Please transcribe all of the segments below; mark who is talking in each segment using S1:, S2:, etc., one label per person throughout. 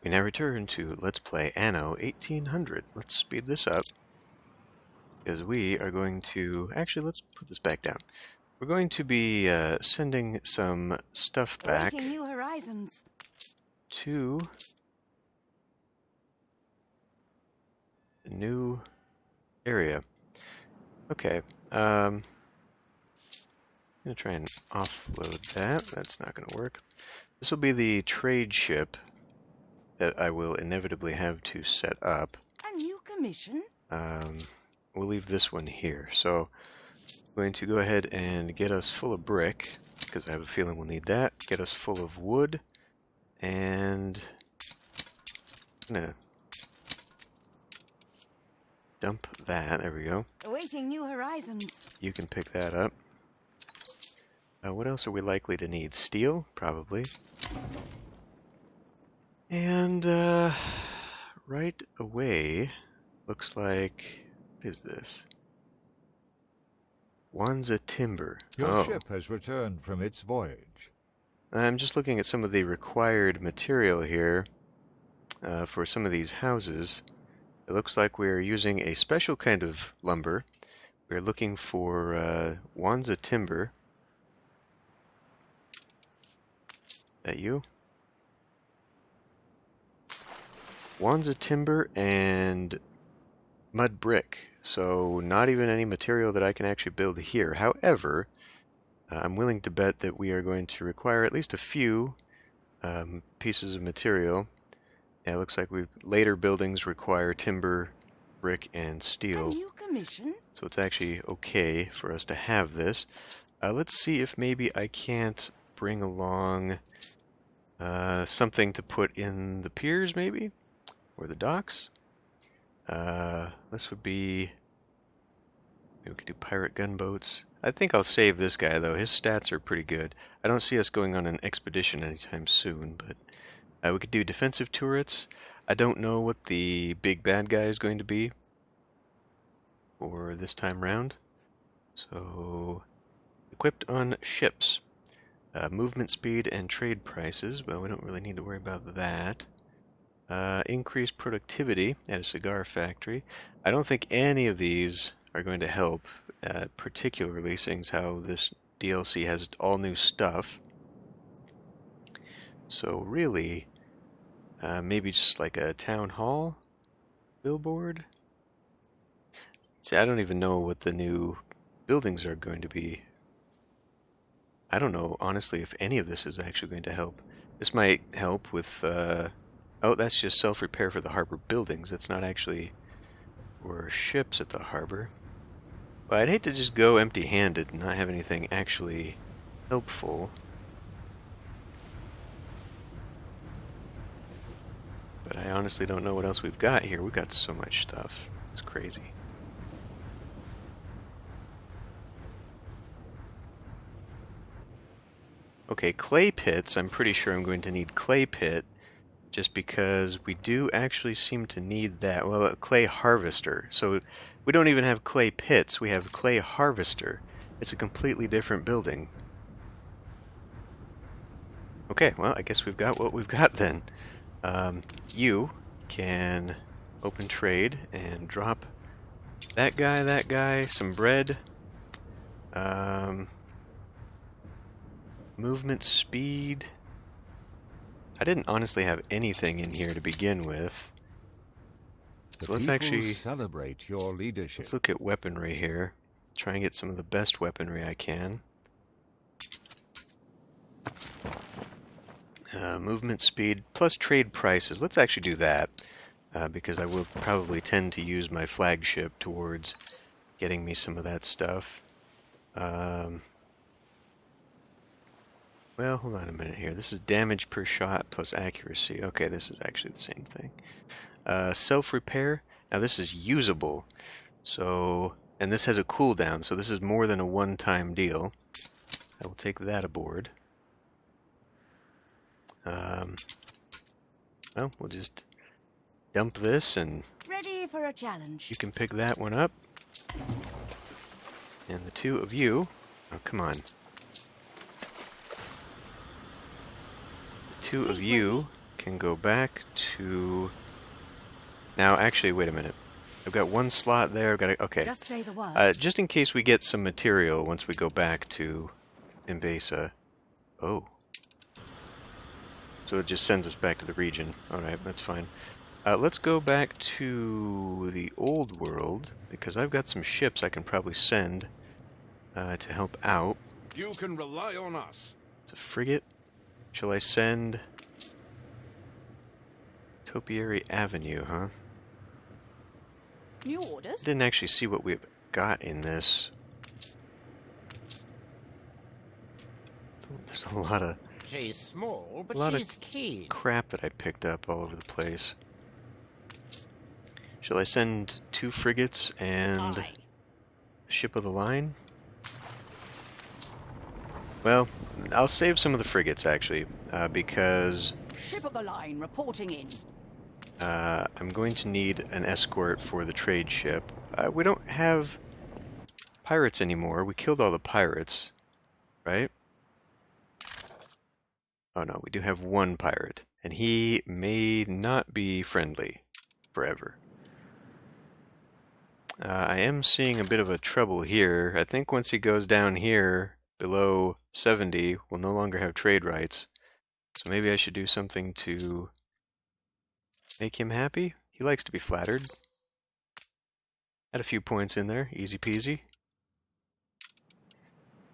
S1: We now return to Let's Play Anno 1800. Let's speed this up, because we are going to... Actually, let's put this back down. We're going to be sending some stuff back
S2: Awaiting new horizons.
S1: to the new area. Okay, I'm going to try and offload that. That's not going to work. This will be the trade ship that I will inevitably have to set up.
S2: A new commission?
S1: We'll leave this one here. So I'm going to go ahead and get us full of brick, because I have a feeling we'll need that. Get us full of wood, and I'm going to dump that. There we go.
S2: Awaiting new horizons.
S1: You can pick that up. What else are we likely to need? Steel? Probably. And right away, looks like... what is this? Wanza timber.
S3: Your ship has returned from its voyage.
S1: I'm just looking at some of the required material here for some of these houses. It looks like we're using a special kind of lumber. We're looking for Wanza timber. That you? Wanza timber and mud brick. So not even any material that I can actually build here. However, I'm willing to bet that we are going to require at least a few pieces of material. Yeah, it looks like later buildings require timber, brick, and steel.
S2: A new commission?
S1: So it's actually okay for us to have this. Let's see if maybe I can't bring along something to put in the piers, maybe? Or the docks? This would be... maybe we could do pirate gunboats. I think I'll save this guy, though. His stats are pretty good. I don't see us going on an expedition anytime soon, but we could do defensive turrets. I don't know what the big bad guy is going to be for this time round. So, equipped on ships. Movement speed and trade prices. Well, we don't really need to worry about that. Increased productivity at a cigar factory. I don't think any of these are going to help, particularly seeing how this DLC has all new stuff. So really, maybe just like a town hall billboard? See, I don't even know what the new buildings are going to be. I don't know, honestly, if any of this is actually going to help. This might help with... oh, that's just self-repair for the harbor buildings. That's not actually for ships at the harbor. But I'd hate to just go empty-handed and not have anything actually helpful. But I honestly don't know what else we've got here. We've got so much stuff. It's crazy. Okay, clay pits. I'm pretty sure I'm going to need clay pit, just because we do actually seem to need that. Well, a clay harvester. So we don't even have clay pits. We have clay harvester. It's a completely different building. Okay, well, I guess we've got what we've got then. You can open trade and drop that guy, some bread. Movement speed. I didn't honestly have anything in here to begin with. So let's actually
S3: celebrate your leadership.
S1: Let's look at weaponry here. Try and get some of the best weaponry I can. Movement speed plus trade prices. Let's actually do that, because I will probably tend to use my flagship towards getting me some of that stuff. Well, hold on a minute here. This is damage per shot plus accuracy. Okay, this is actually the same thing. Self-repair. Now this is usable. So, and this has a cooldown, so this is more than a one-time deal. I will take that aboard. Well, we'll just dump this and...
S2: ready for a challenge.
S1: you can pick that one up. And the two of you... oh, come on. Two of you can go back to... Now, actually, wait a minute. I've got one slot there. I've got to... Okay.
S2: Just say the word.
S1: Just in case we get some material once we go back to Invasa. Oh. So it just sends us back to the region. Alright, that's fine. Let's go back to the old world, because I've got some ships I can probably send to help out.
S4: You can rely on us.
S1: It's a frigate. Shall I send... Topiary Avenue, huh?
S2: New orders?
S1: Didn't actually see what we've got in this. There's a lot of
S5: She's small, but
S1: lot of
S5: she's keen.
S1: crap that I picked up all over the place. Shall I send 2 frigates and
S2: Aye.
S1: a ship of the line? Well, I'll save some of the frigates actually, because
S2: Ship of the line reporting in.
S1: I'm going to need an escort for the trade ship. We don't have pirates anymore. We killed all the pirates, right? Oh no, we do have 1 pirate, and he may not be friendly forever. I am seeing a bit of a trouble here. I think once he goes down here below 70, we'll no longer have trade rights. So maybe I should do something to make him happy. He likes to be flattered. Add a few points in there, easy peasy.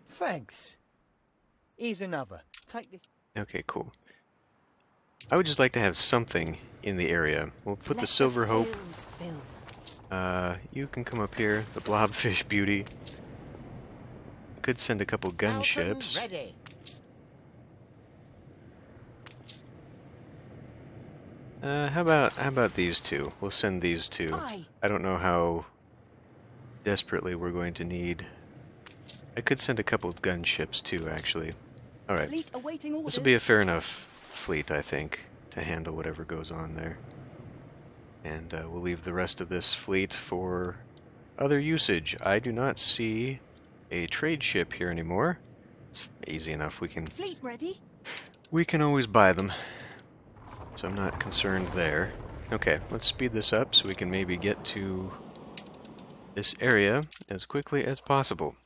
S6: Thanks. Here's another. Take this.
S1: Okay, cool. I would just like to have something in the area. We'll put the
S2: Let
S1: Silver Hope.
S2: sails fill.
S1: You can come up here, the Blobfish Beauty. I could send a couple gunships.
S5: Ready.
S1: How about these 2? We'll send these 2.
S2: Aye.
S1: I don't know how desperately we're going to need. I could send a couple of gunships too, actually. All right.
S2: Fleet awaiting orders.
S1: This will be a fair enough fleet, I think, to handle whatever goes on there. And we'll leave the rest of this fleet for other usage. I do not see a trade ship here anymore. It's easy enough. We
S2: Fleet ready?
S1: can always buy them. So I'm not concerned there. Okay, let's speed this up so we can maybe get to this area as quickly as possible.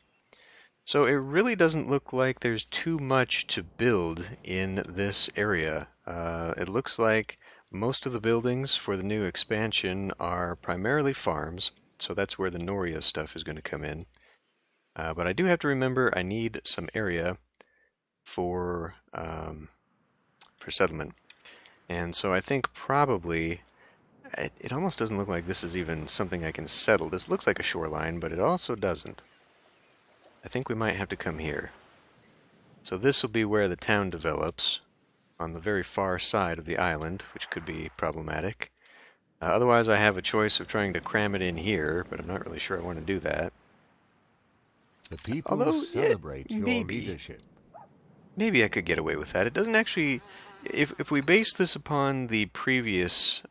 S1: So it really doesn't look like there's too much to build in this area. It looks like most of the buildings for the new expansion are primarily farms, so that's where the Noria stuff is going to come in. But I do have to remember I need some area for settlement. And so I think probably, it almost doesn't look like this is even something I can settle. This looks like a shoreline, but it also doesn't. I think we might have to come here. So this will be where the town develops, on the very far side of the island, which could be problematic. Otherwise I have a choice of trying to cram it in here, but I'm not really sure I want to do that.
S3: The people
S1: Although,
S3: celebrate your
S1: maybe.
S3: leadership.
S1: Maybe I could get away with that. It doesn't actually... If we base this upon the previous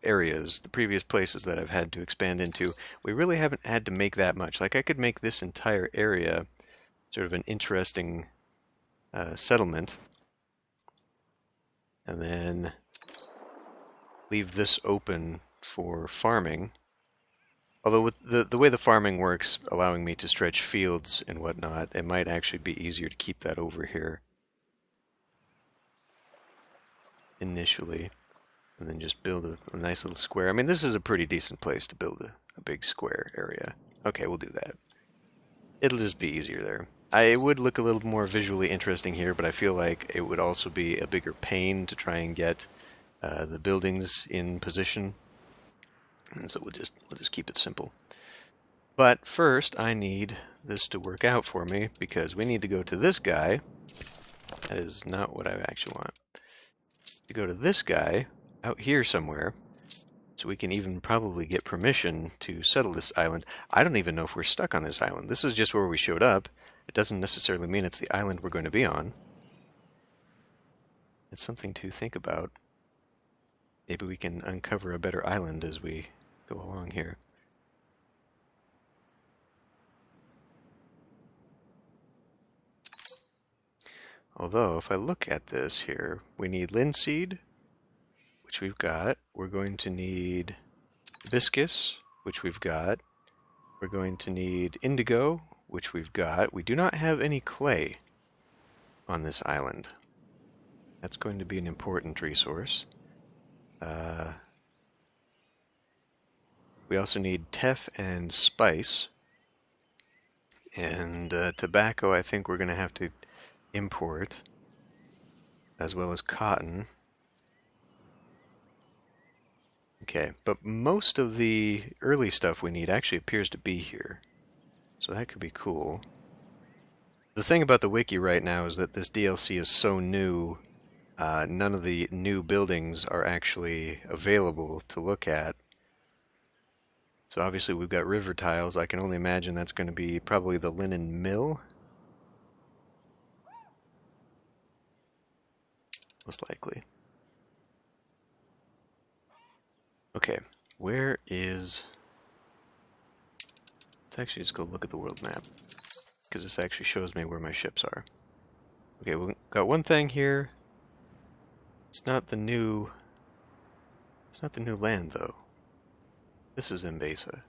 S1: areas, the previous places that I've had to expand into, we really haven't had to make that much. Like, I could make this entire area sort of an interesting settlement, and then leave this open for farming. Although with the way the farming works, allowing me to stretch fields and whatnot, it might actually be easier to keep that over here initially, and then just build a nice little square. I mean, this is a pretty decent place to build a big square area. Okay, we'll do that. It'll just be easier there. It would look a little more visually interesting here, but I feel like it would also be a bigger pain to try and get the buildings in position. And so we'll just keep it simple. But first, I need this to work out for me, because we need to go to this guy. That is not what I actually want. To go to this guy out here somewhere, so we can even probably get permission to settle this island. I don't even know if we're stuck on this island. This is just where we showed up. It doesn't necessarily mean it's the island we're going to be on. It's something to think about. Maybe we can uncover a better island as we go along here. Although, if I look at this here, we need linseed, which we've got. We're going to need hibiscus, which we've got. We're going to need indigo, which we've got. We do not have any clay on this island. That's going to be an important resource. We also need teff and spice. And tobacco, I think we're going to have to import, as well as cotton. Okay, but most of the early stuff we need actually appears to be here. So that could be cool. The thing about the wiki right now is that this DLC is so new, none of the new buildings are actually available to look at. So obviously we've got river tiles. I can only imagine that's going to be probably the linen mill. Most likely. Okay, where is... Let's actually just go look at the world map, because this actually shows me where my ships are. Okay, we've got one thing here. It's not the new land, though. This is Mbesa.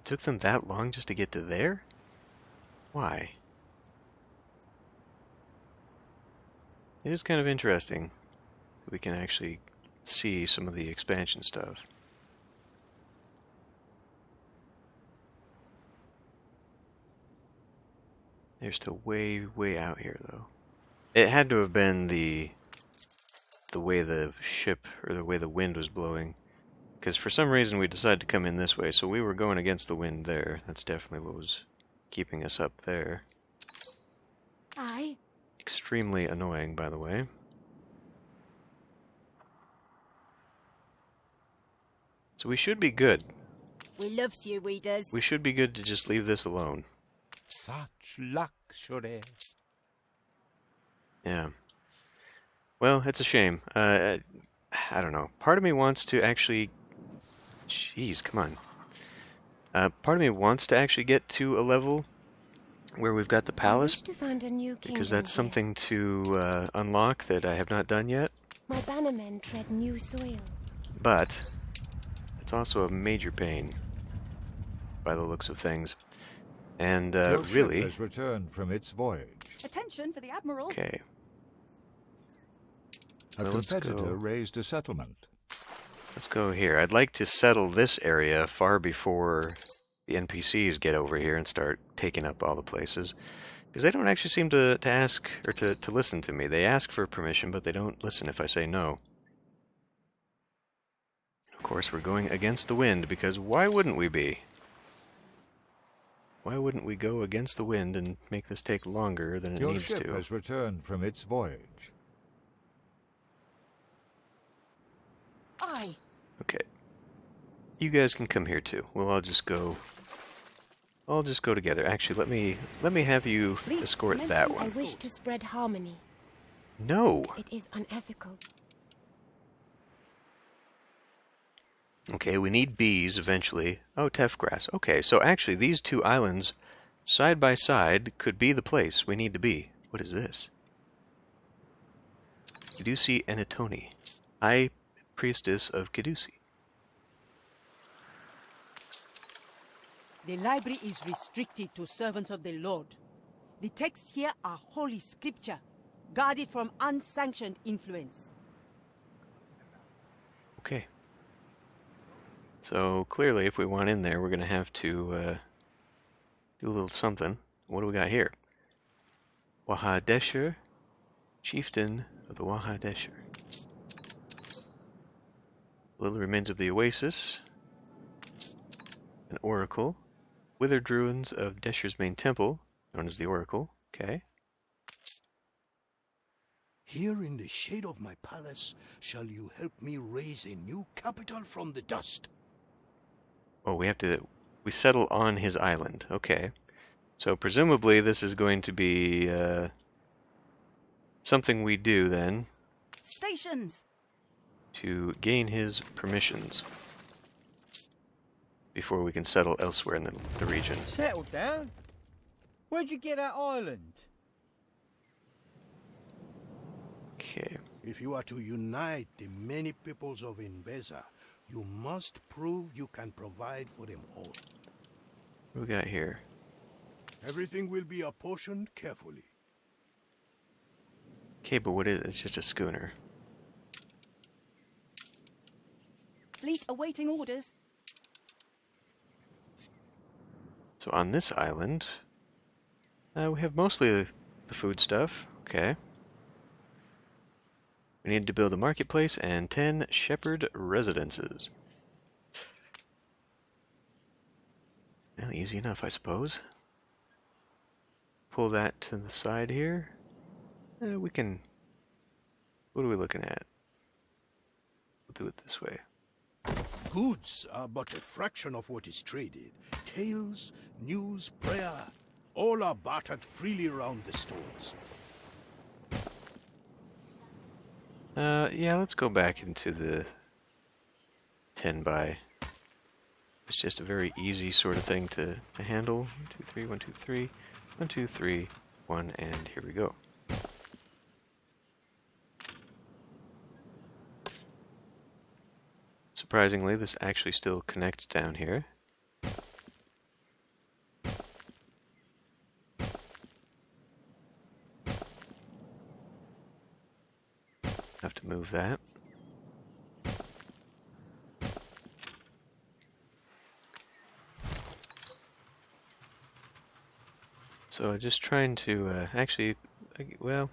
S1: It took them that long just to get to there? Why? It is kind of interesting that we can actually see some of the expansion stuff. They're still way, way out here, though. It had to have been the way the ship, or the way the wind was blowing. Because for some reason we decided to come in this way, so we were going against the wind there. That's definitely what was keeping us up there.
S2: Aye.
S1: Extremely annoying, by the way. So we should be good.
S2: We loves you, we does.
S1: We should be good to just leave this alone.
S3: Such luxury.
S1: Yeah. Well, it's a shame. I don't know. Part of me wants to actually... Jeez, come on. Part of me wants to actually get to a level where we've got the palace, because that's something to unlock that I have not done yet.
S5: My bannermen tread new soil.
S1: But it's also a major pain, by the looks of things. And
S3: Your
S1: really...
S3: ship has returned from its voyage.
S2: Attention for the Admiral.
S1: Okay.
S3: A
S1: Well, let's
S3: competitor
S1: go.
S3: raised a settlement.
S1: Let's go here. I'd like to settle this area far before the NPCs get over here and start taking up all the places. Because they don't actually seem to ask, or to listen to me. They ask for permission, but they don't listen if I say no. Of course, we're going against the wind, because why wouldn't we be? Why wouldn't we go against the wind and make this take longer than it
S3: Your
S1: needs
S3: ship
S1: to?
S3: has returned from its voyage.
S2: Aye.
S1: Okay. You guys can come here too. We'll all just go together. Actually, let me have you
S2: Fleet
S1: escort that
S2: commencing
S5: I
S1: one.
S5: wish to spread harmony.
S1: No.
S5: It is unethical.
S1: Okay, we need bees eventually. Oh, teff grass. Okay, so actually these two islands side by side could be the place we need to be. What is this? Caduce Anatoni, High Priestess of Caduce.
S2: The library is restricted to servants of the Lord. The texts here are holy scripture, guarded from unsanctioned influence.
S1: Okay. So clearly, if we want in there, we're going to have to do a little something. What do we got here? Wahadesher, chieftain of the Wahadesher. Little remains of the oasis. An oracle. Withered ruins of Desher's main temple, known as the Oracle. Okay.
S7: Here in the shade of my palace shall you help me raise a new capital from the dust.
S1: Oh, we settle on his island. Okay. So presumably this is going to be something we do then
S2: Stations!
S1: to gain his permissions. before we can settle elsewhere in the region.
S6: Settle down? Where'd you get that island?
S1: Okay.
S7: If you are to unite the many peoples of Inbeza, you must prove you can provide for them all.
S1: What do we got here?
S7: Everything will be apportioned carefully.
S1: Okay, but what is it? It's just a schooner.
S8: Fleet awaiting orders.
S1: So on this island, we have mostly the food stuff. Okay. We need to build a marketplace and 10 shepherd residences. Well, easy enough, I suppose. Pull that to the side here. We can... What are we looking at? We'll do it this way.
S7: Goods are but a fraction of what is traded. Tales, news, prayer, all are bartered freely around the stores.
S1: Yeah, let's go back into the 10 by. It's just a very easy sort of thing to handle. 1, 2, 3, 1, 2, 3, 1, 2, 3, 1, and here we go. Surprisingly, this actually still connects down here. Have to move that. So just trying to actually, well,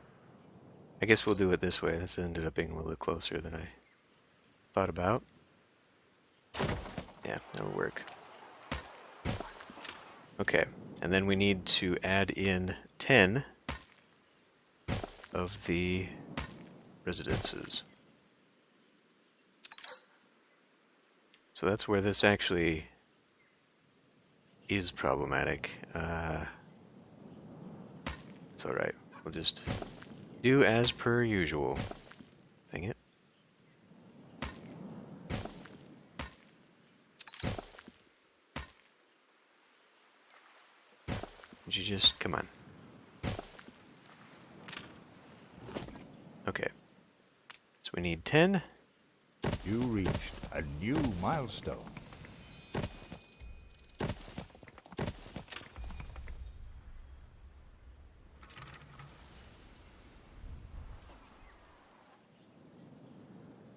S1: I guess we'll do it this way. This ended up being a little bit closer than I thought about. Yeah, that'll work. Okay, and then we need to add in 10 of the residences. So that's where this actually is problematic. It's alright. We'll just do as per usual. Dang it. Would you just... come on. Okay. So we need 10.
S3: You reached a new milestone.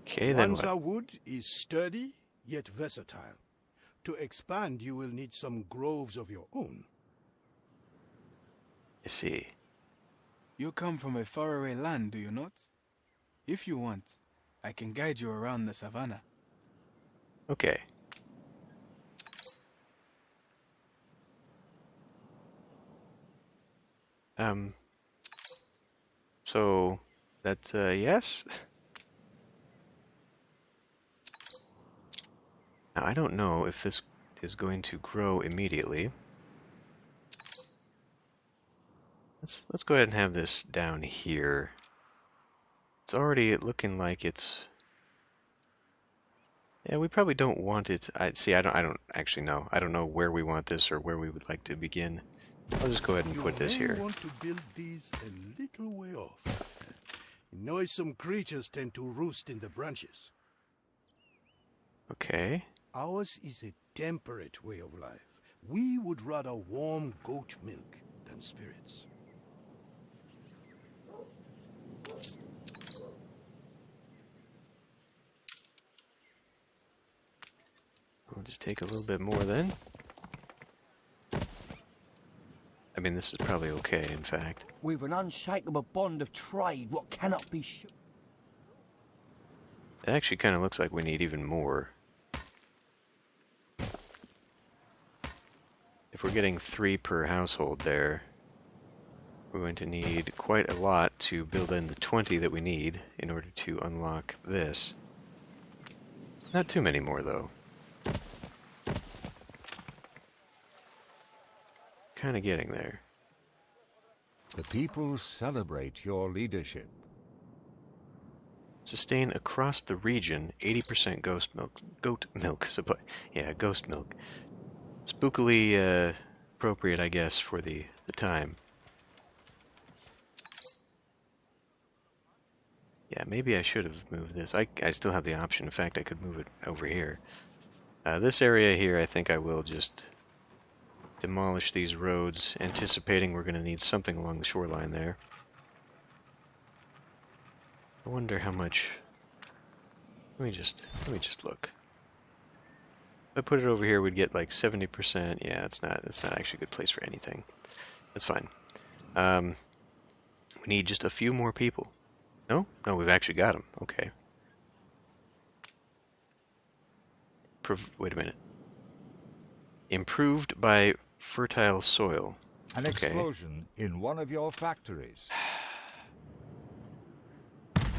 S1: Okay, then what?
S7: Wanza wood is sturdy, yet versatile. To expand, you will need some groves of your own.
S1: I see.
S9: You come from a faraway land, do you not? If you want, I can guide you around the savannah.
S1: Okay. So, that's a yes? Now, I don't know if this is going to grow immediately. Let's go ahead and have this down here. It's already looking like it's... Yeah, we probably don't want it. I don't actually know. I don't know where we want this or where we would like to begin. I'll just go ahead and put this
S7: You
S1: here.
S7: may want to build these a little way off. Noisome creatures tend to roost in the branches.
S1: Okay.
S7: Ours is a temperate way of life. We would rather warm goat milk than spirits.
S1: We'll just take a little bit more then. I mean, this is probably okay, in fact.
S6: We've an unshakable bond of trade, what cannot be shook.
S1: It actually kind of looks like we need even more. If we're getting 3 per household there, we're going to need quite a lot to build in the 20 that we need in order to unlock this. Not too many more, though. Kind of getting there.
S3: The people celebrate your leadership.
S1: Sustain across the region 80% goat milk supply. Yeah, ghost milk. spookily appropriate, I guess, for the time. Yeah, maybe I should have moved this. I still have the option. In fact, I could move it over here. This area here, I think I will just demolish these roads, anticipating we're going to need something along the shoreline there. I wonder how much... Let me just look. If I put it over here, we'd get like 70%. Yeah, it's not actually a good place for anything. That's fine. We need just a few more people. No? No, we've actually got them. Okay. Wait a minute. Improved by fertile soil.
S3: An explosion in one of your factories.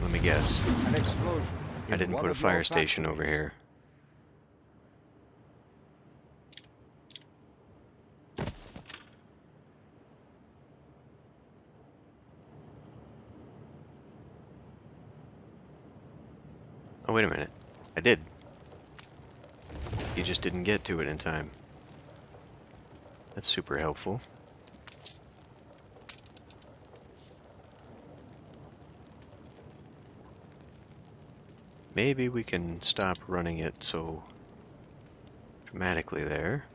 S1: Let me guess.
S3: An explosion.
S1: I didn't put a fire station over here. Oh, wait a minute. I did. You just didn't get to it in time. That's super helpful. Maybe we can stop running it so dramatically there.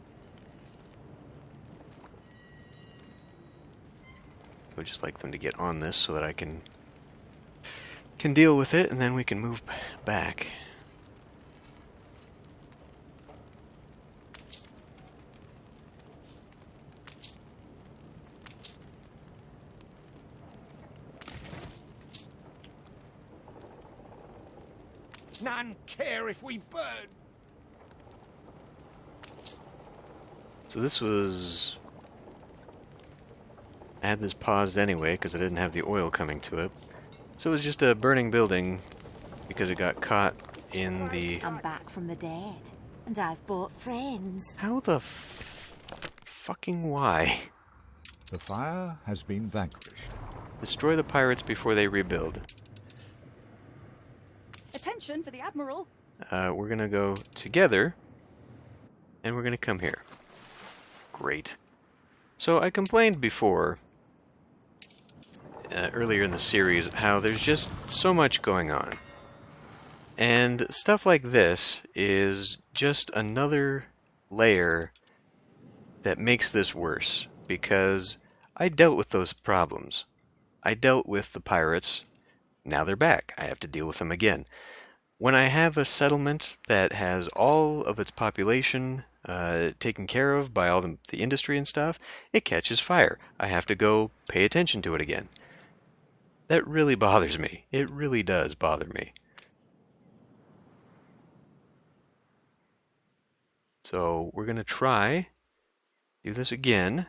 S1: I would just like them to get on this so that I can deal with it, and then we can move back.
S7: None care if we burn.
S1: So this was... I had this paused anyway because I didn't have the oil coming to it. So it was just a burning building because it got caught in the...
S10: I'm back from the dead, and I've bought friends.
S1: How the fucking why?
S3: The fire has been vanquished.
S1: Destroy the pirates before they rebuild.
S8: Attention for the Admiral.
S1: We're gonna go together, and we're gonna come here. Great. So I complained before, earlier in the series, how there's just so much going on. And stuff like this is just another layer that makes this worse, because I dealt with those problems. I dealt with the pirates. Now they're back. I have to deal with them again. When I have a settlement that has all of its population taken care of by all the industry and stuff, it catches fire. I have to go pay attention to it again. That really bothers me. It really does bother me. So we're going to try, do this again,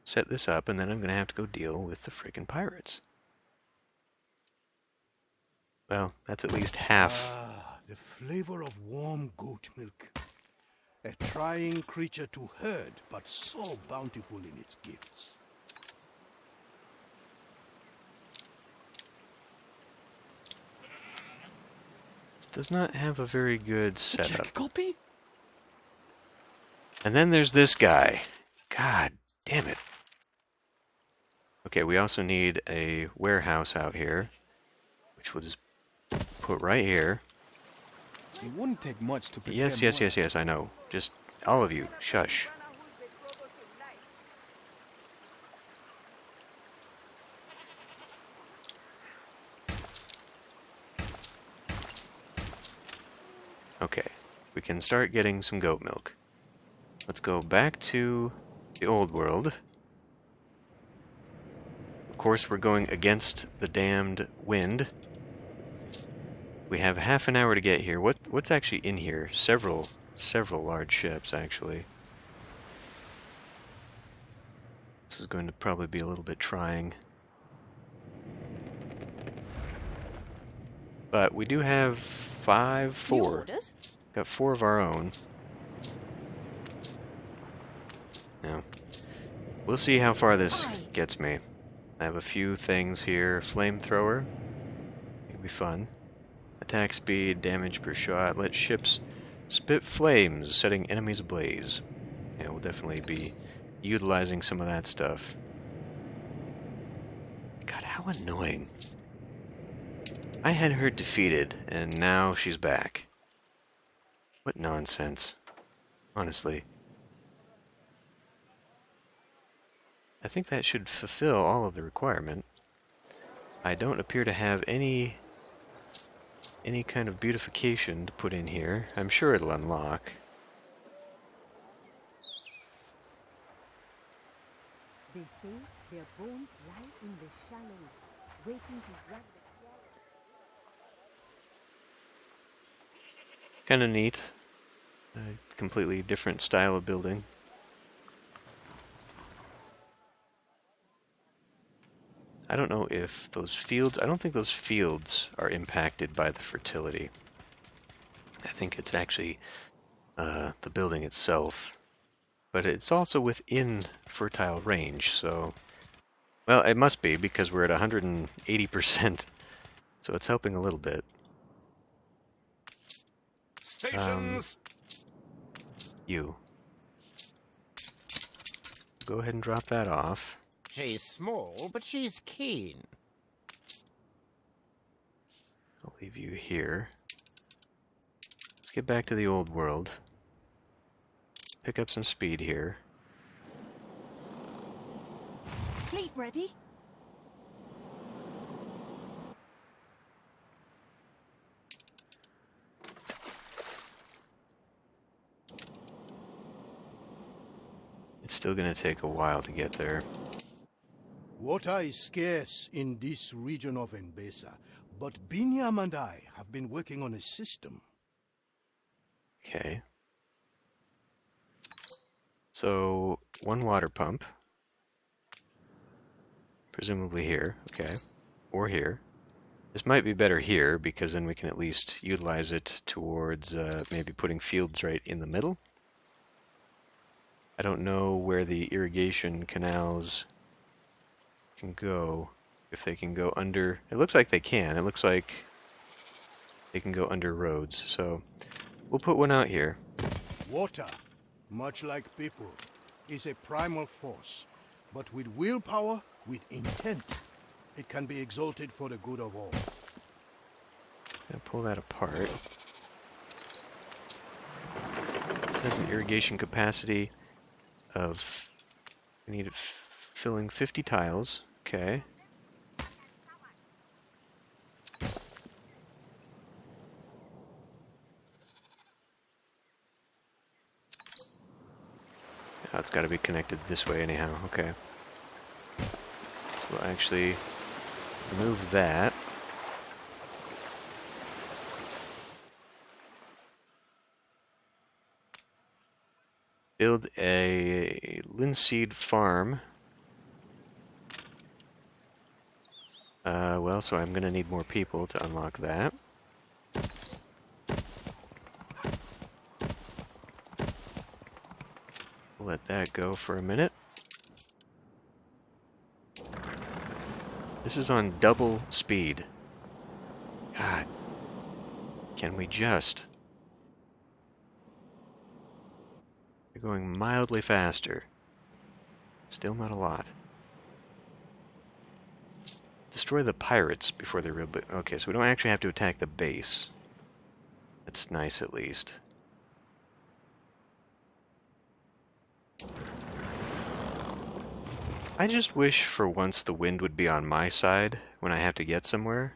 S1: set this up, and then I'm going to have to go deal with the freaking pirates. Well, that's at least half.
S7: Ah, the flavor of warm goat milk. A trying creature to herd, but so bountiful in its gifts.
S1: This does not have a very good setup.
S6: Check copy?
S1: And then there's this guy. God damn it. Okay, we also need a warehouse out here, which was put right here.
S9: It wouldn't take much to prepare
S1: Yes, I know. Just all of you, shush. Okay, we can start getting some goat milk. Let's go back to the old world. Of course, we're going against the damned wind. We have half an hour to get here. What's actually in here? Several large ships, actually. This is going to probably be a little bit trying. But we do have four. Got 4 of our own. Now, we'll see how far this gets me. I have a few things here. Flamethrower. It'll be fun. Attack speed, damage per shot. Let ships Spit flames, setting enemies ablaze. Yeah, we'll definitely be utilizing some of that stuff. God, how annoying. I had her defeated, and now she's back. What nonsense. Honestly. I think that should fulfill all of the requirement. I don't appear to have any kind of beautification to put in here. I'm sure it'll unlock.
S2: They say their bones lie in the shallows, waiting to drag the
S1: Kind of neat. A completely different style of building. I don't know if those fields... I don't think those fields are impacted by the fertility. I think it's actually the building itself. But it's also within fertile range, so... Well, it must be, because we're at 180%. So it's helping a little bit.
S4: Stations!
S1: You. Go ahead and drop that off.
S11: She's small, but she's keen.
S1: I'll leave you here. Let's get back to the old world. Pick up some speed here.
S8: Fleet ready?
S1: It's still going to take a while to get there.
S7: Water is scarce in this region of Mbesa, but Binyam and I have been working on a system.
S1: Okay. So, one water pump. Presumably here, okay. Or here. This might be better here, because then we can at least utilize it towards maybe putting fields right in the middle. I don't know where the irrigation canals can go. If they can go under... It looks like they can. It looks like they can go under roads. So we'll put one out here.
S7: Water, much like people, is a primal force. But with willpower, with intent, it can be exalted for the good of all.
S1: Gonna pull that apart. This has an irrigation capacity of... We need it filling 50 tiles. Okay. Oh, it's got to be connected this way anyhow. Okay. So we'll actually remove that. Build a linseed farm. Well, so I'm going to need more people to unlock that. We'll let that go for a minute. This is on double speed. God. Can we just... We're going mildly faster. Still not a lot. Destroy the pirates before they're real big. Okay, so we don't actually have to attack the base. That's nice, at least. I just wish for once the wind would be on my side when I have to get somewhere.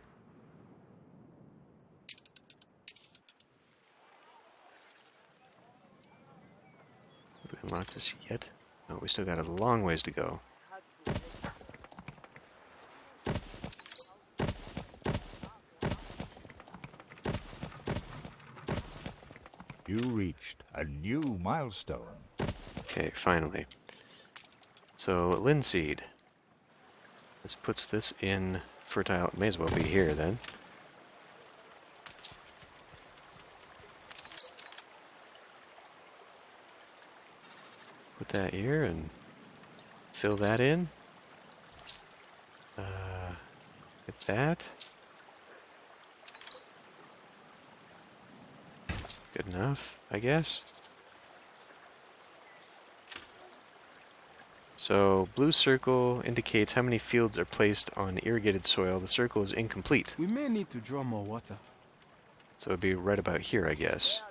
S1: Have we unlocked this yet? No, we still got a long ways to go.
S3: You reached a new milestone.
S1: Okay, finally. So, linseed. This puts this in fertile. It may as well be here then. Put that here and fill that in. Get that. Good enough, I guess. So, blue circle indicates how many fields are placed on irrigated soil. The circle is incomplete.
S9: We may need to draw more water.
S1: So it'd be right about here, I guess.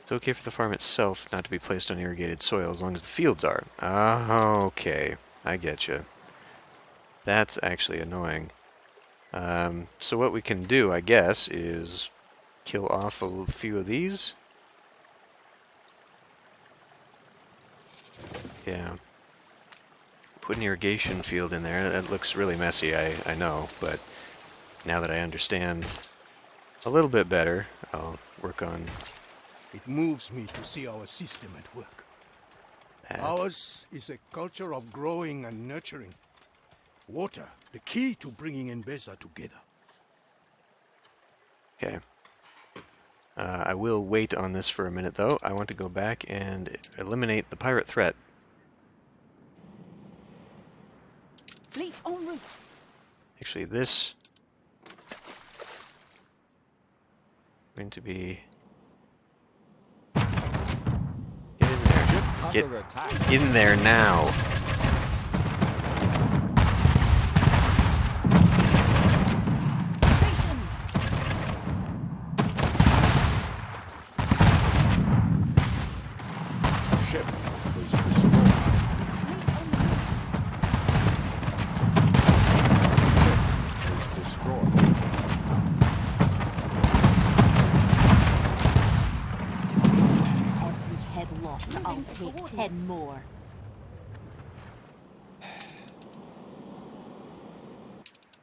S1: It's okay for the farm itself not to be placed on irrigated soil as long as the fields are. Ah, okay. I get you. That's actually annoying. So what we can do, I guess, is kill off a few of these. Yeah. Put an irrigation field in there. That looks really messy, I know, but now that I understand a little bit better, I'll work on
S7: It moves me to see our system at work.
S1: that.
S7: Ours is a culture of growing and nurturing. Water, the key to bringing Mbeza together.
S1: Okay. I will wait on this for a minute, though. I want to go back and eliminate the pirate threat.
S2: Fleet en route.
S1: Actually, this going to be... Get in there. Get in there now.
S3: Ship was destroyed. Was destroyed.
S10: Every head lost, I'll take 10 more.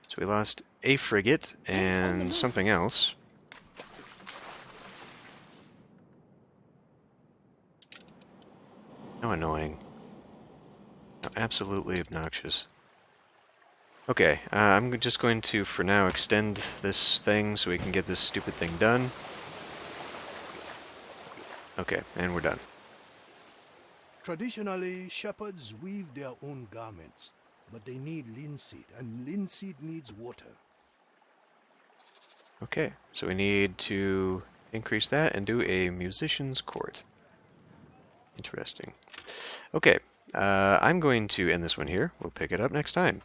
S1: So we lost a frigate and something else. How annoying. How absolutely obnoxious. Okay, I'm just going to, for now, extend this thing so we can get this stupid thing done. Okay, and we're done.
S7: Traditionally, shepherds weave their own garments, but they need linseed, and linseed needs water.
S1: Okay, so we need to increase that and do a musician's court. Interesting. Okay, I'm going to end this one here. We'll pick it up next time.